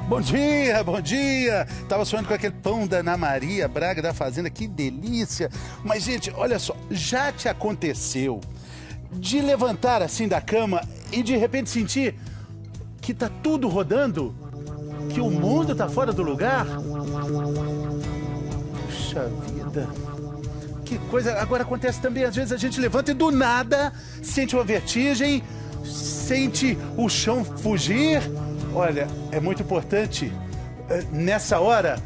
Bom dia, bom dia! Tava sonhando com aquele pão da Ana Maria Braga da Fazenda, que delícia! Mas, gente, olha só, já te aconteceu de levantar assim da cama e de repente sentir que tá tudo rodando? Que o mundo tá fora do lugar? Puxa vida! Que coisa! Agora acontece também, às vezes a gente levanta e do nada sente uma vertigem, sente o chão fugir. Olha, é muito importante, nessa hora,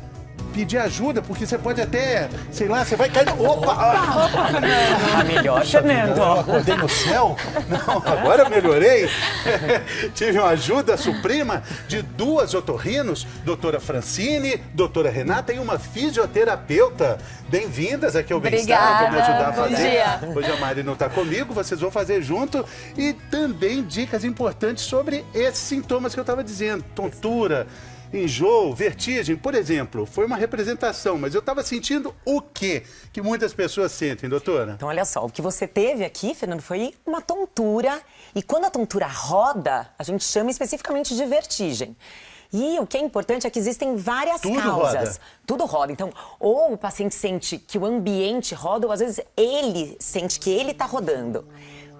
pedir ajuda, porque você pode até, sei lá, você vai cair... Opa! Melhor, Fernando. Eu acordei no céu? Não, agora eu melhorei. Tive uma ajuda suprema de 2 otorrinos, doutora Francine, doutora Renata e uma fisioterapeuta. Bem-vindas aqui ao Bem-Estar, vão me ajudar a fazer. Bom dia. Hoje a Mari não está comigo, vocês vão fazer junto. E também dicas importantes sobre esses sintomas que eu estava dizendo. Tontura, enjoo, vertigem. Por exemplo, foi uma representação, mas eu estava sentindo o quê? Que muitas pessoas sentem, doutora? Então, olha só, o que você teve aqui, Fernando, foi uma tontura. E quando a tontura roda, a gente chama especificamente de vertigem. E o que é importante é que existem várias causas. Roda. Tudo roda. Então, ou o paciente sente que o ambiente roda, ou às vezes ele sente que ele está rodando.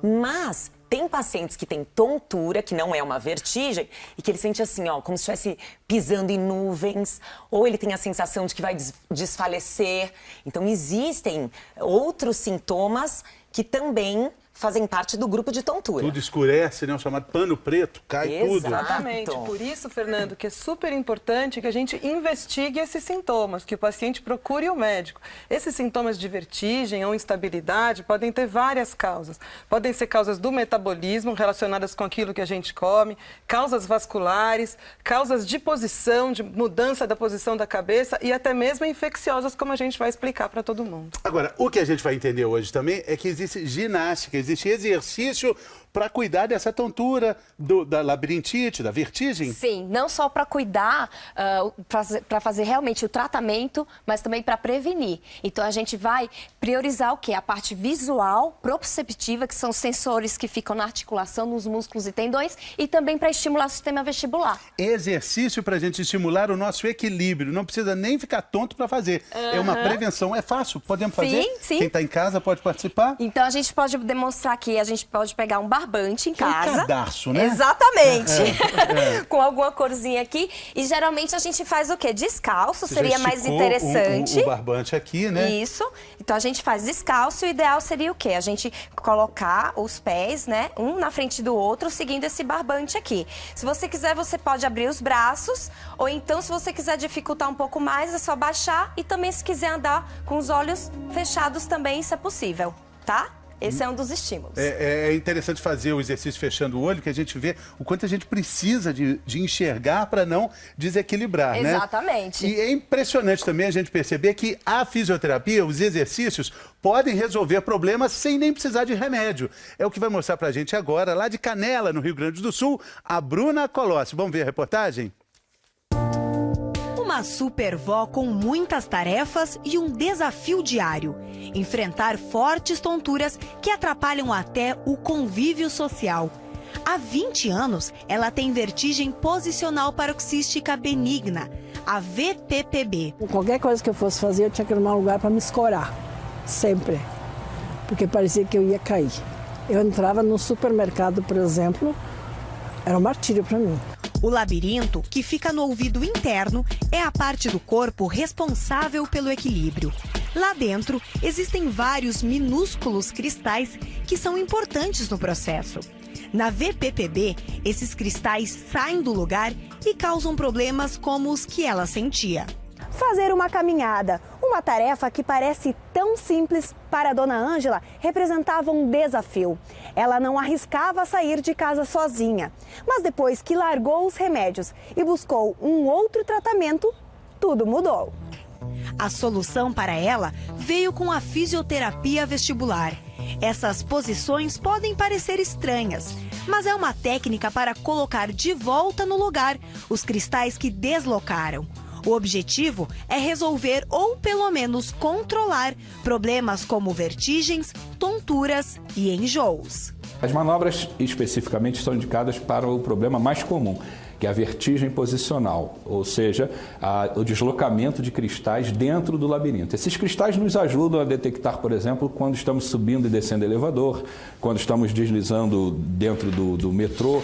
Mas tem pacientes que têm tontura, que não é uma vertigem, e que ele sente assim, ó, como se estivesse pisando em nuvens, ou ele tem a sensação de que vai desfalecer. Então, existem outros sintomas que também fazem parte do grupo de tontura. Tudo escurece, né? O chamado pano preto, cai tudo. Exatamente. Por isso, Fernando, que é super importante que a gente investigue esses sintomas, que o paciente procure o médico. Esses sintomas de vertigem ou instabilidade podem ter várias causas. Podem ser causas do metabolismo, relacionadas com aquilo que a gente come, causas vasculares, causas de posição, de mudança da posição da cabeça e até mesmo infecciosas, como a gente vai explicar para todo mundo. Agora, o que a gente vai entender hoje também é que existe ginástica, existe exercício para cuidar dessa tontura, da labirintite, da vertigem? Sim, não só para cuidar, para fazer realmente o tratamento, mas também para prevenir. Então, a gente vai priorizar o quê? A parte visual, proprioceptiva, que são sensores que ficam na articulação, nos músculos e tendões, e também para estimular o sistema vestibular. Exercício para a gente estimular o nosso equilíbrio. Não precisa nem ficar tonto para fazer. É uma prevenção. É fácil. Podemos fazer? Sim. Quem está em casa pode participar? Então, a gente pode demonstrar aqui, a gente pode pegar um barbante em casa. Um cadarço, né? Exatamente. Com alguma corzinha aqui. E geralmente a gente faz o quê? Descalço, Você seria já mais esticou interessante. O barbante aqui, né? Isso. Então a gente faz descalço. O ideal seria o quê? A gente colocar os pés, né? Um na frente do outro, seguindo esse barbante aqui. Se você quiser, você pode abrir os braços. Ou então, se você quiser dificultar um pouco mais, é só baixar. E também, se quiser andar com os olhos fechados também, isso é possível, tá? Esse é um dos estímulos. É interessante fazer o exercício fechando o olho, que a gente vê o quanto a gente precisa de enxergar para não desequilibrar, né? Exatamente. E é impressionante também a gente perceber que a fisioterapia, os exercícios, podem resolver problemas sem nem precisar de remédio. É o que vai mostrar para a gente agora, lá de Canela, no Rio Grande do Sul, a Bruna Colossi. Vamos ver a reportagem? Uma supervó com muitas tarefas e um desafio diário: enfrentar fortes tonturas que atrapalham até o convívio social. Há 20 anos, ela tem vertigem posicional paroxística benigna, a VPPB. Qualquer coisa que eu fosse fazer, eu tinha que arrumar um lugar para me escorar, sempre, porque parecia que eu ia cair. Eu entrava no supermercado, por exemplo, era um martírio para mim. O labirinto, que fica no ouvido interno, é a parte do corpo responsável pelo equilíbrio. Lá dentro, existem vários minúsculos cristais que são importantes no processo. Na VPPB, esses cristais saem do lugar e causam problemas como os que ela sentia. Fazer uma caminhada, uma tarefa que parece tão simples, para a dona Ângela representava um desafio. Ela não arriscava sair de casa sozinha, mas depois que largou os remédios e buscou um outro tratamento, tudo mudou. A solução para ela veio com a fisioterapia vestibular. Essas posições podem parecer estranhas, mas é uma técnica para colocar de volta no lugar os cristais que deslocaram. O objetivo é resolver ou pelo menos controlar problemas como vertigens, tonturas e enjoos. As manobras especificamente são indicadas para o problema mais comum, que é a vertigem posicional, ou seja, o deslocamento de cristais dentro do labirinto. Esses cristais nos ajudam a detectar, por exemplo, quando estamos subindo e descendo elevador, quando estamos deslizando dentro do metrô.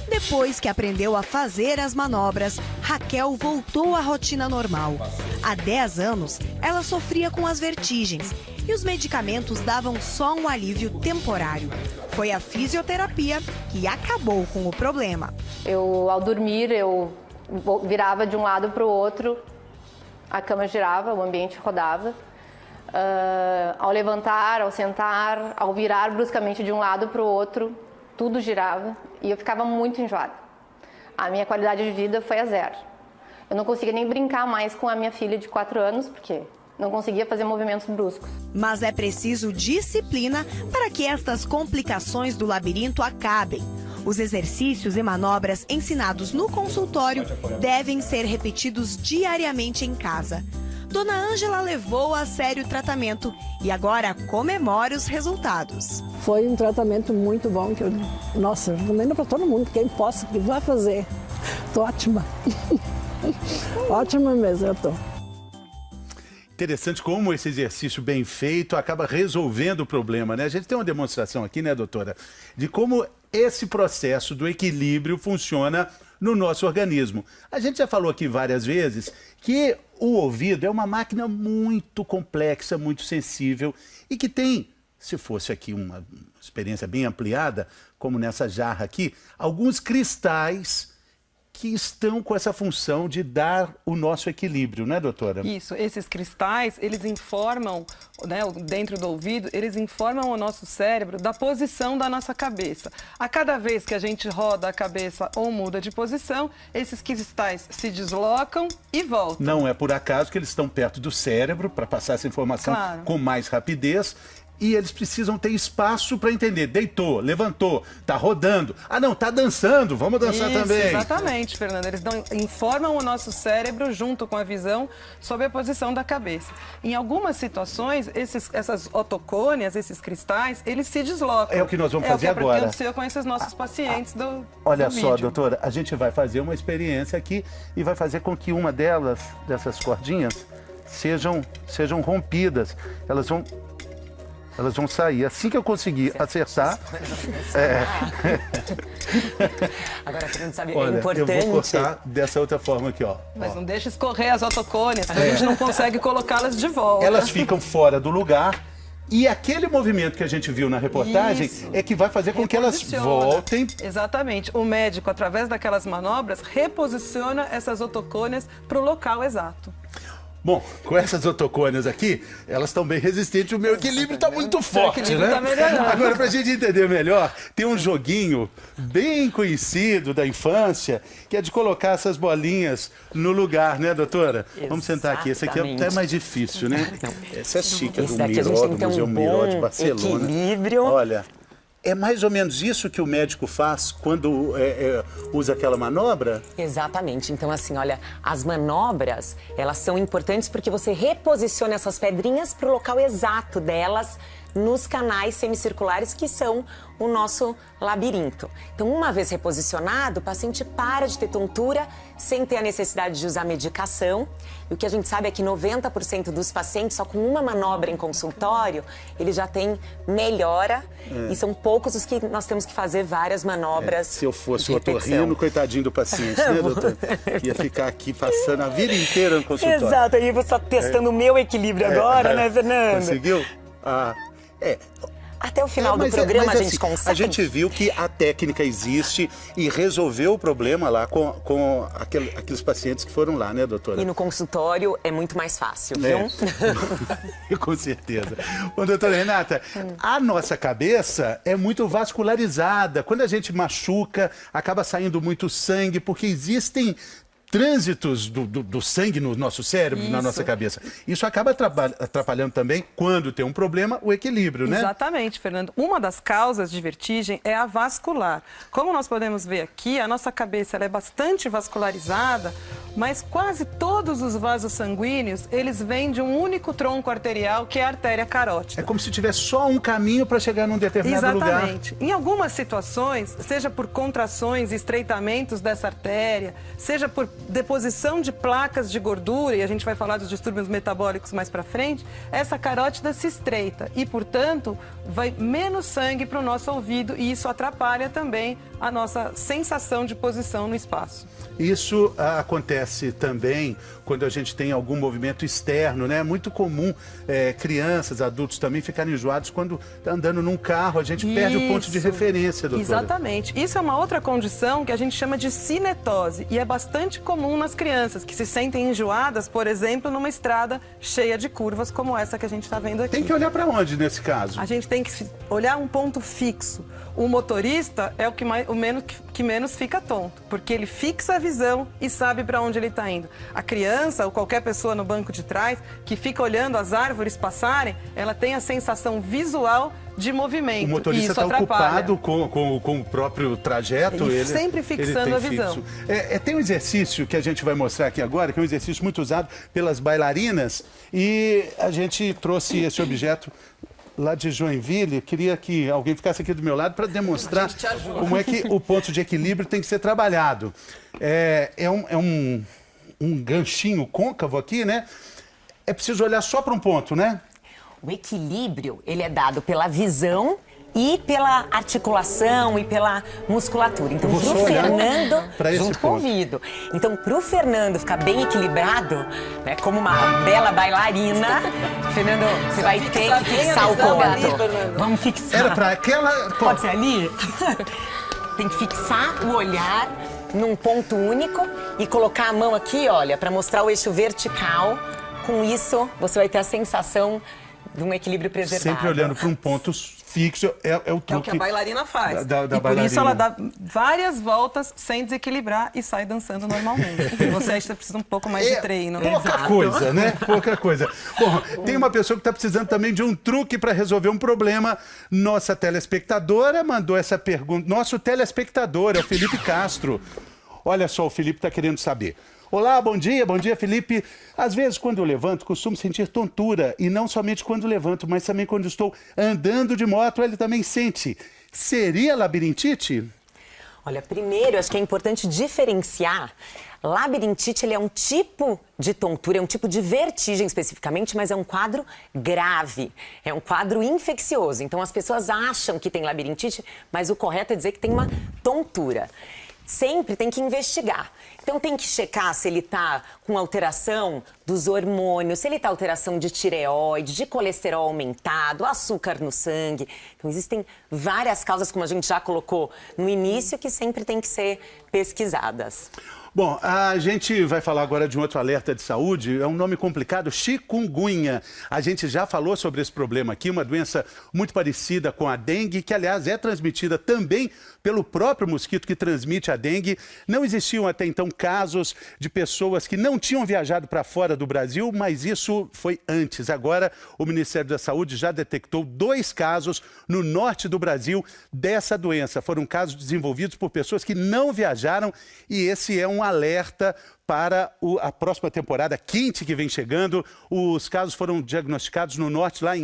Depois que aprendeu a fazer as manobras, Raquel voltou à rotina normal. Há 10 anos, ela sofria com as vertigens e os medicamentos davam só um alívio temporário. Foi a fisioterapia que acabou com o problema. Ao dormir, eu virava de um lado para o outro, a cama girava, o ambiente rodava. Ao levantar, ao sentar, ao virar bruscamente de um lado para o outro, tudo girava e eu ficava muito enjoada. A minha qualidade de vida foi a zero. Eu não conseguia nem brincar mais com a minha filha de 4 anos, porque não conseguia fazer movimentos bruscos. Mas é preciso disciplina para que estas complicações do labirinto acabem. Os exercícios e manobras ensinados no consultório devem ser repetidos diariamente em casa. Dona Ângela levou a sério o tratamento e agora comemora os resultados. Foi um tratamento muito bom, que eu recomendo para todo mundo, quem possa, que vai fazer. Tô ótima. Ótima mesmo, eu tô. Interessante como esse exercício bem feito acaba resolvendo o problema, né? A gente tem uma demonstração aqui, né, doutora, de como esse processo do equilíbrio funciona no nosso organismo. A gente já falou aqui várias vezes que o ouvido é uma máquina muito complexa, muito sensível e que tem, se fosse aqui uma experiência bem ampliada, como nessa jarra aqui, alguns cristais que estão com essa função de dar o nosso equilíbrio, né, doutora? Isso, esses cristais, eles informam, né, dentro do ouvido, eles informam o nosso cérebro da posição da nossa cabeça. A cada vez que a gente roda a cabeça ou muda de posição, esses cristais se deslocam e voltam. Não é por acaso que eles estão perto do cérebro para passar essa informação com mais rapidez. E eles precisam ter espaço para entender. Deitou, levantou, tá rodando. Ah, não, tá dançando, vamos dançar também. Exatamente, Fernanda. Eles informam o nosso cérebro junto com a visão sobre a posição da cabeça. Em algumas situações, essas otocônias, esses cristais, eles se deslocam. É o que nós vamos fazer agora. É o que aconteceu com esses nossos pacientes Olha só, doutora, a gente vai fazer uma experiência aqui e vai fazer com que uma dessas cordinhas, sejam rompidas. Elas vão sair. Assim que eu conseguir acertar... Agora, Fernando, sabe, olha, é importante... eu vou cortar dessa outra forma aqui, ó. Mas não deixa escorrer as otocônias, a gente não consegue colocá-las de volta. Elas ficam fora do lugar e aquele movimento que a gente viu na reportagem é que vai fazer com que elas voltem. Exatamente. O médico, através daquelas manobras, reposiciona essas otocônias para o local exato. Bom, com essas otocônias aqui, elas estão bem resistentes, o meu equilíbrio está muito forte, né? Tá melhorando. Agora, para a gente entender melhor, tem um joguinho bem conhecido da infância, que é de colocar essas bolinhas no lugar, né, doutora? Exatamente. Vamos sentar aqui. Essa aqui é até mais difícil, né? Essa é chique, Esse do daqui a gente tem que ter Museu um Miró de bom Barcelona. equilíbrio. Olha... É mais ou menos isso que o médico faz quando usa aquela manobra? Exatamente. Então, assim, olha, as manobras, elas são importantes porque você reposiciona essas pedrinhas para o local exato delas nos canais semicirculares que são o nosso labirinto. Então, uma vez reposicionado, o paciente para de ter tontura sem ter a necessidade de usar medicação. E o que a gente sabe é que 90% dos pacientes, só com uma manobra em consultório, ele já tem melhora. E são poucos os que nós temos que fazer várias manobras. Se eu fosse o otorrino, coitadinho do paciente, né, doutor? Ia ficar aqui passando a vida inteira no consultório. Exato, aí você está testando o meu equilíbrio agora, né, Fernando? Conseguiu? Até o final do programa a gente consegue. A gente viu que a técnica existe e resolveu o problema lá com aqueles pacientes que foram lá, né, doutora? E no consultório é muito mais fácil, viu? Com certeza. Bom, doutora Renata, a nossa cabeça é muito vascularizada. Quando a gente machuca, acaba saindo muito sangue, porque existem trânsitos do sangue no nosso cérebro, na nossa cabeça. Isso acaba atrapalhando também, quando tem um problema, o equilíbrio, né? Exatamente, Fernando. Uma das causas de vertigem é a vascular. Como nós podemos ver aqui, a nossa cabeça ela é bastante vascularizada, mas quase todos os vasos sanguíneos, eles vêm de um único tronco arterial, que é a artéria carótida. É como se tivesse só um caminho para chegar num determinado lugar. Exatamente. Em algumas situações, seja por contrações e estreitamentos dessa artéria, seja por deposição de placas de gordura, e a gente vai falar dos distúrbios metabólicos mais para frente, essa carótida se estreita e, portanto, vai menos sangue para o nosso ouvido e isso atrapalha também a nossa sensação de posição no espaço. Isso acontece também quando a gente tem algum movimento externo, né? É muito comum crianças, adultos também ficarem enjoados quando tá andando num carro, a gente perde o ponto de referência, doutora. Exatamente. Isso é uma outra condição que a gente chama de cinetose e é bastante comum nas crianças que se sentem enjoadas, por exemplo, numa estrada cheia de curvas como essa que a gente está vendo aqui. Tem que olhar para onde nesse caso? A gente tem que olhar um ponto fixo. O motorista é o que menos fica tonto, porque ele fixa a visão e sabe para onde ele está indo. A criança ou qualquer pessoa no banco de trás que fica olhando as árvores passarem, ela tem a sensação visual de movimento. O motorista está ocupado com o próprio trajeto. Ele sempre fixando a visão. Tem um exercício que a gente vai mostrar aqui agora, que é um exercício muito usado pelas bailarinas, e a gente trouxe esse objeto lá de Joinville. Queria que alguém ficasse aqui do meu lado para demonstrar como é que o ponto de equilíbrio tem que ser trabalhado. É um ganchinho côncavo aqui, né? É preciso olhar só para um ponto, né? O equilíbrio, ele é dado pela visão e pela articulação e pela musculatura. Então, pro Fernando, junto com o ouvido. Então, pro Fernando ficar bem equilibrado, né, como uma bela bailarina, Fernando, você vai ter que fixar o ponto. Vamos fixar. Era para aquela... Pode ser ali? Tem que fixar o olhar num ponto único e colocar a mão aqui, olha, para mostrar o eixo vertical. Com isso, você vai ter a sensação de um equilíbrio preservado. Sempre olhando para um ponto fixo, é o truque. É o que a bailarina faz. Da e por bailarina. isso ela dá várias voltas sem desequilibrar e sai dançando normalmente. Você ainda precisa um pouco mais de treino. Pouca coisa, né? Pouca coisa. Bom, tem uma pessoa que está precisando também de um truque para resolver um problema. Nossa telespectadora mandou essa pergunta. Nosso telespectador é o Felipe Castro. Olha só, o Felipe está querendo saber. Olá, bom dia, Felipe. Às vezes, quando eu levanto, costumo sentir tontura. E não somente quando levanto, mas também quando estou andando de moto, ele também sente. Seria labirintite? Olha, primeiro, acho que é importante diferenciar. Labirintite, ele é um tipo de tontura, é um tipo de vertigem especificamente, mas é um quadro grave, é um quadro infeccioso. Então, as pessoas acham que tem labirintite, mas o correto é dizer que tem uma tontura. Sempre tem que investigar. Então tem que checar se ele está com alteração dos hormônios, se ele está alteração de tireoide, de colesterol aumentado, açúcar no sangue. Então existem várias causas, como a gente já colocou no início, que sempre tem que ser pesquisadas. Bom, a gente vai falar agora de um outro alerta de saúde, é um nome complicado, chikungunya. A gente já falou sobre esse problema aqui, uma doença muito parecida com a dengue, que aliás é transmitida também pelo próprio mosquito que transmite a dengue. Não existiam até então casos de pessoas que não tinham viajado para fora do Brasil, mas isso foi antes. Agora, o Ministério da Saúde já detectou 2 casos no norte do Brasil dessa doença. Foram casos desenvolvidos por pessoas que não viajaram e esse é um alerta para a próxima temporada quente que vem chegando. Os casos foram diagnosticados no norte, lá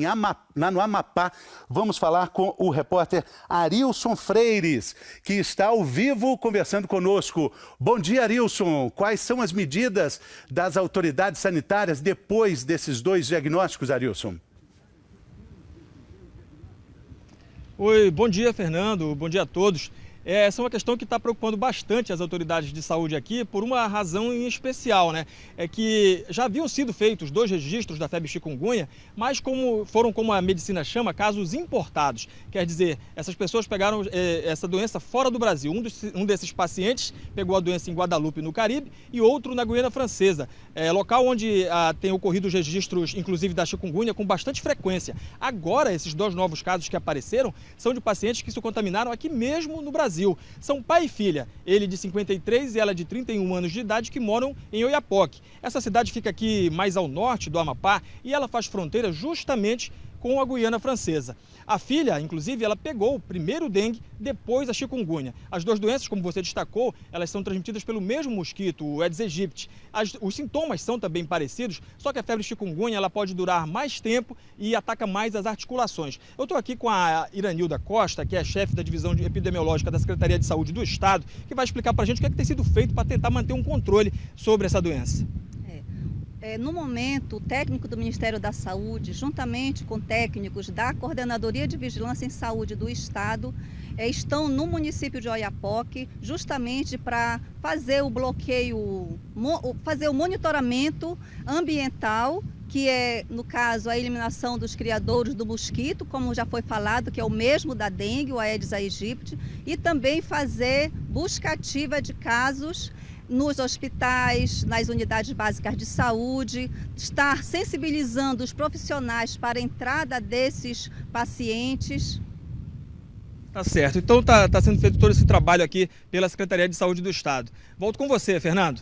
no Amapá. Vamos falar com o repórter Arilson Freires, que está ao vivo conversando conosco. Bom dia, Arilson. Quais são as medidas das autoridades sanitárias depois desses 2 diagnósticos, Arilson? Oi, bom dia, Fernando. Bom dia a todos. Essa é uma questão que está preocupando bastante as autoridades de saúde aqui por uma razão em especial, né? É que já haviam sido feitos 2 registros da febre chikungunya, mas foram, como a medicina chama, casos importados. Quer dizer, essas pessoas pegaram essa doença fora do Brasil. Um desses pacientes pegou a doença em Guadalupe, no Caribe, e outro na Guiana Francesa, local onde tem ocorrido os registros, inclusive da chikungunya, com bastante frequência. Agora, esses 2 novos casos que apareceram são de pacientes que se contaminaram aqui mesmo no Brasil. Brasil. São pai e filha, ele de 53 e ela de 31 anos de idade, que moram em Oiapoque. Essa cidade fica aqui mais ao norte do Amapá e ela faz fronteira justamente com a Guiana Francesa. A filha, inclusive, ela pegou primeiro o dengue, depois a chikungunya. As duas doenças, como você destacou, elas são transmitidas pelo mesmo mosquito, o Aedes aegypti. Os sintomas são também parecidos, só que a febre chikungunya ela pode durar mais tempo e ataca mais as articulações. Eu estou aqui com a Iranilda Costa, que é chefe da divisão epidemiológica da Secretaria de Saúde do Estado, que vai explicar para a gente o que tem sido feito para tentar manter um controle sobre essa doença. No momento, o técnico do Ministério da Saúde, juntamente com técnicos da Coordenadoria de Vigilância em Saúde do Estado, estão no município de Oiapoque, justamente para fazer o bloqueio, fazer o monitoramento ambiental, que é, no caso, a eliminação dos criadouros do mosquito, como já foi falado, que é o mesmo da dengue, o Aedes aegypti, e também fazer busca ativa de casos nos hospitais, nas unidades básicas de saúde, estar sensibilizando os profissionais para a entrada desses pacientes. Tá certo. Então tá sendo feito todo esse trabalho aqui pela Secretaria de Saúde do Estado. Volto com você, Fernando.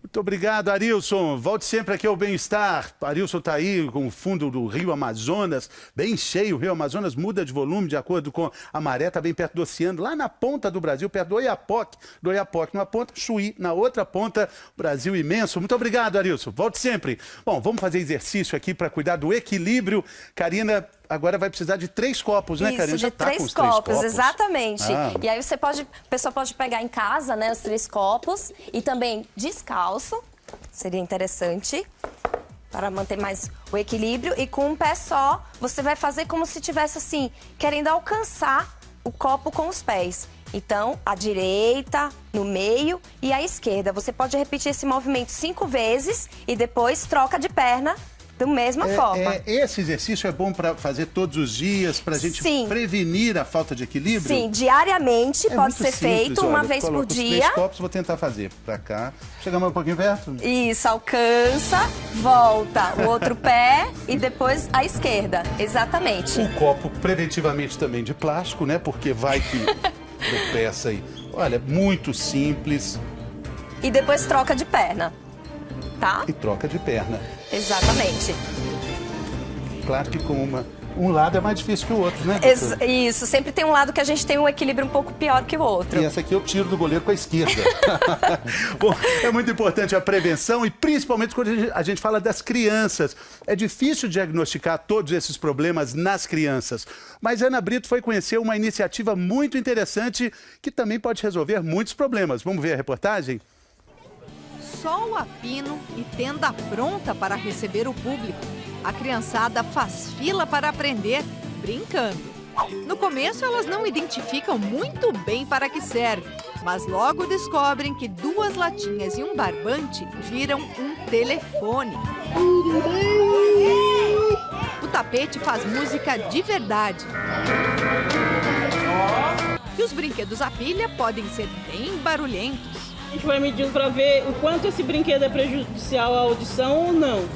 Muito obrigado, Arilson. Volte sempre aqui ao Bem-Estar. Arilson está aí com o fundo do Rio Amazonas, bem cheio. O Rio Amazonas muda de volume de acordo com a maré, está bem perto do oceano, lá na ponta do Brasil, perto do Oiapoque. Do Oiapoque, numa ponta, Chuí, na outra ponta, Brasil imenso. Muito obrigado, Arilson. Volte sempre. Bom, vamos fazer exercício aqui para cuidar do equilíbrio. Karina, agora vai precisar de 3 copos, né, Karina? Isso, de 3 copos, exatamente. E aí a pessoa pode pegar em casa, né, os 3 copos e também descalço, seria interessante, para manter mais o equilíbrio. E com um pé só, você vai fazer como se estivesse assim, querendo alcançar o copo com os pés. Então, a direita, no meio e a esquerda. Você pode repetir esse movimento 5 vezes e depois troca de perna da mesma forma. Esse exercício é bom para fazer todos os dias, para a gente prevenir a falta de equilíbrio? Sim, diariamente pode ser feito, uma vez por dia. Os 3 copos, vou tentar fazer para cá. Chegamos um pouquinho perto? Isso, alcança, volta o outro pé e depois a esquerda, exatamente. Um copo preventivamente também de plástico, né? Porque vai que tropeça aí. Olha, muito simples. E depois troca de perna. Tá? E troca de perna. Exatamente. Claro que com um lado é mais difícil que o outro, né? Isso, sempre tem um lado que a gente tem um equilíbrio um pouco pior que o outro. E essa aqui eu tiro do goleiro com a esquerda. Bom, é muito importante a prevenção e principalmente quando a gente fala das crianças. É difícil diagnosticar todos esses problemas nas crianças. Mas Ana Brito foi conhecer uma iniciativa muito interessante que também pode resolver muitos problemas. Vamos ver a reportagem? Sol a pino e tenda pronta para receber o público. A criançada faz fila para aprender, brincando. No começo, elas não identificam muito bem para que serve, mas logo descobrem que 2 latinhas e um barbante viram um telefone. O tapete faz música de verdade. E os brinquedos a pilha podem ser bem barulhentos. A gente vai medindo para ver o quanto esse brinquedo é prejudicial à audição ou não.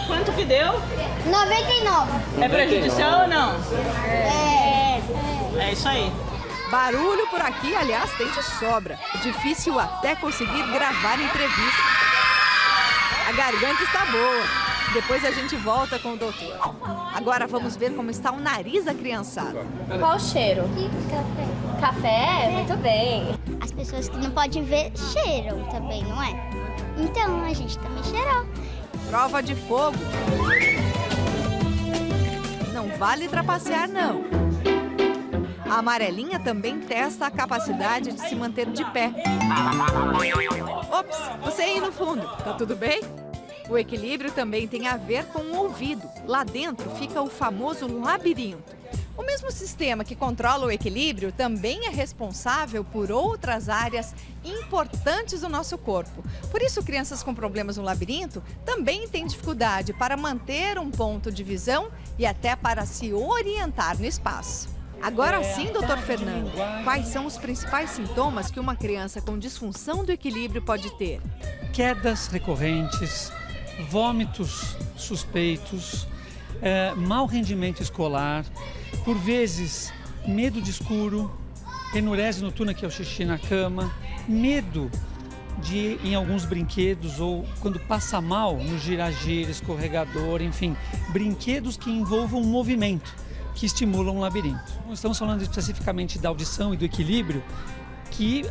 Quanto que deu? 99. É prejudicial ou não? É isso aí. Barulho por aqui, aliás, tem de sobra. Difícil até conseguir gravar entrevista. A garganta está boa. Depois a gente volta com o doutor. Agora vamos ver como está o nariz da criançada. Qual o cheiro? Café. Café? Muito bem. As pessoas que não podem ver cheiram também, não é? Então a gente também cheirou. Prova de fogo. Não vale trapacear, não. A amarelinha também testa a capacidade de se manter de pé. Ops, você aí no fundo, tá tudo bem? O equilíbrio também tem a ver com o ouvido. Lá dentro fica o famoso labirinto. O mesmo sistema que controla o equilíbrio também é responsável por outras áreas importantes do nosso corpo. Por isso, crianças com problemas no labirinto também têm dificuldade para manter um ponto de visão e até para se orientar no espaço. Agora sim, doutor Fernando, quais são os principais sintomas que uma criança com disfunção do equilíbrio pode ter? Quedas recorrentes, vômitos suspeitos, mau rendimento escolar, por vezes medo de escuro, enurese noturna, que é o xixi na cama, medo de ir em alguns brinquedos ou quando passa mal no gira-gira, escorregador, enfim, brinquedos que envolvam movimento, que estimulam o labirinto. Estamos falando especificamente da audição e do equilíbrio, que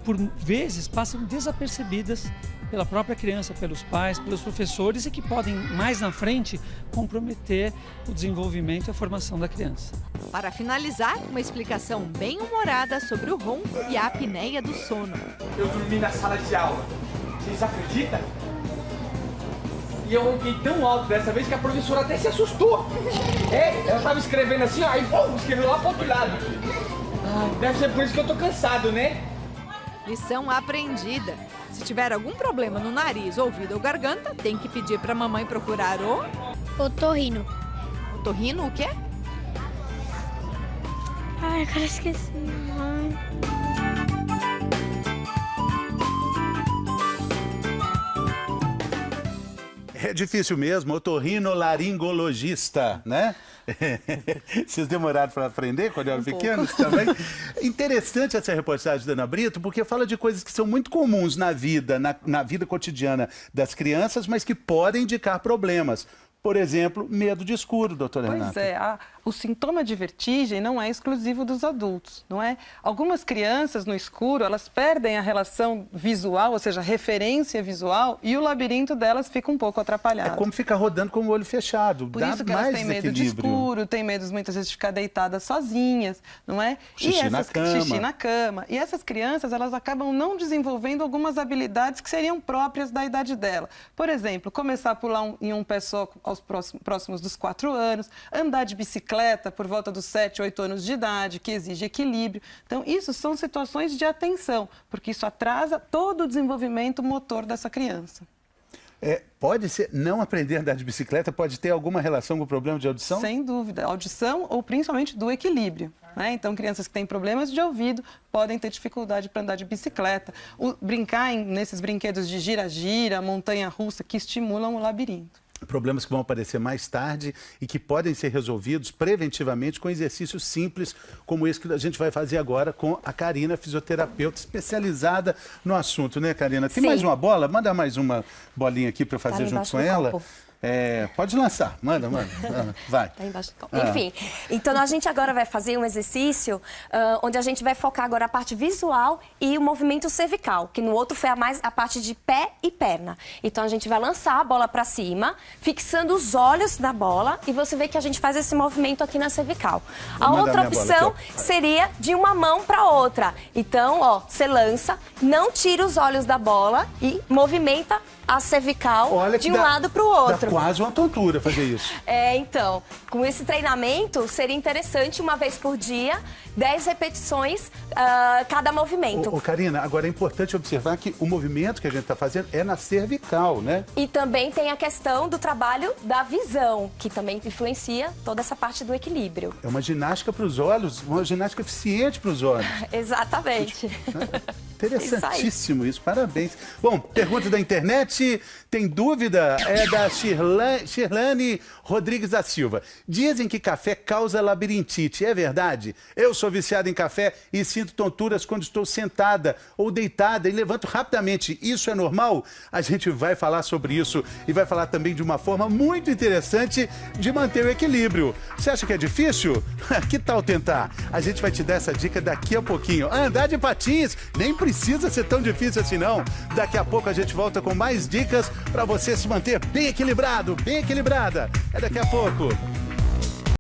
por vezes passam desapercebidas pela própria criança, pelos pais, pelos professores e que podem, mais na frente, comprometer o desenvolvimento e a formação da criança. Para finalizar, uma explicação bem humorada sobre o ronco e a apneia do sono. Eu dormi na sala de aula, vocês acreditam? E eu ronquei tão alto dessa vez que a professora até se assustou. Ela estava escrevendo assim, aí escreveu lá pro outro lado. Deve ser por isso que eu tô cansado, né? Lição aprendida. Se tiver algum problema no nariz, ouvido ou garganta, tem que pedir pra mamãe procurar o... Otorrino. Otorrino o quê? Ai, agora esqueci. É difícil mesmo, otorrinolaringologista, né? Vocês demoraram para aprender quando eram pequenos também? Interessante essa reportagem da Ana Brito, porque fala de coisas que são muito comuns na vida, na vida cotidiana das crianças, mas que podem indicar problemas. Por exemplo, medo de escuro, doutora Renata. Pois é, o sintoma de vertigem não é exclusivo dos adultos, não é? Algumas crianças no escuro, elas perdem a relação visual, ou seja, a referência visual, e o labirinto delas fica um pouco atrapalhado. É como ficar rodando com o olho fechado, Por dá isso que mais elas têm medo de escuro, têm medo muitas vezes de ficar deitadas sozinhas, não é? Xixi na cama. Xixi na cama. E essas crianças, elas acabam não desenvolvendo algumas habilidades que seriam próprias da idade dela. Por exemplo, começar a pular em um pé só aos próximos dos 4 anos, andar de bicicleta por volta dos 7, 8 anos de idade, que exige equilíbrio. Então, isso são situações de atenção, porque isso atrasa todo o desenvolvimento motor dessa criança. Pode ser, não aprender a andar de bicicleta pode ter alguma relação com o problema de audição? Sem dúvida, audição ou principalmente do equilíbrio, né? Então, crianças que têm problemas de ouvido podem ter dificuldade para andar de bicicleta, brincar nesses brinquedos de gira-gira, montanha-russa, que estimulam o labirinto. Problemas que vão aparecer mais tarde e que podem ser resolvidos preventivamente com exercícios simples, como esse que a gente vai fazer agora com a Karina, fisioterapeuta especializada no assunto, né, Karina? Tem mais uma bola? Manda mais uma bolinha aqui para eu fazer junto com ela. Copo. Pode lançar, manda, vai. Tá embaixo do copo. Enfim, então a gente agora vai fazer um exercício onde a gente vai focar agora a parte visual e o movimento cervical, que no outro foi a parte de pé e perna. Então a gente vai lançar a bola para cima, fixando os olhos na bola e você vê que a gente faz esse movimento aqui na cervical. A outra opção seria de uma mão para outra. Então, ó, você lança, não tira os olhos da bola e movimenta a cervical de um lado para o outro. Dá quase uma tontura fazer isso. Então, com esse treinamento, seria interessante uma vez por dia, 10 repetições cada movimento. Karina, agora é importante observar que o movimento que a gente está fazendo é na cervical, né? E também tem a questão do trabalho da visão, que também influencia toda essa parte do equilíbrio. É uma ginástica para os olhos, uma ginástica eficiente para os olhos. Exatamente. Interessantíssimo isso, parabéns. Bom, pergunta da internet, tem dúvida? É da Shirlane Rodrigues da Silva. Dizem que café causa labirintite, é verdade? Eu sou viciada em café e sinto tonturas quando estou sentada ou deitada e levanto rapidamente. Isso é normal? A gente vai falar sobre isso e vai falar também de uma forma muito interessante de manter o equilíbrio. Você acha que é difícil? Que tal tentar? A gente vai te dar essa dica daqui a pouquinho. Andar de patins nem precisa ser tão difícil assim não. Daqui a pouco a gente volta com mais dicas para você se manter bem equilibrado, bem equilibrada. É daqui a pouco.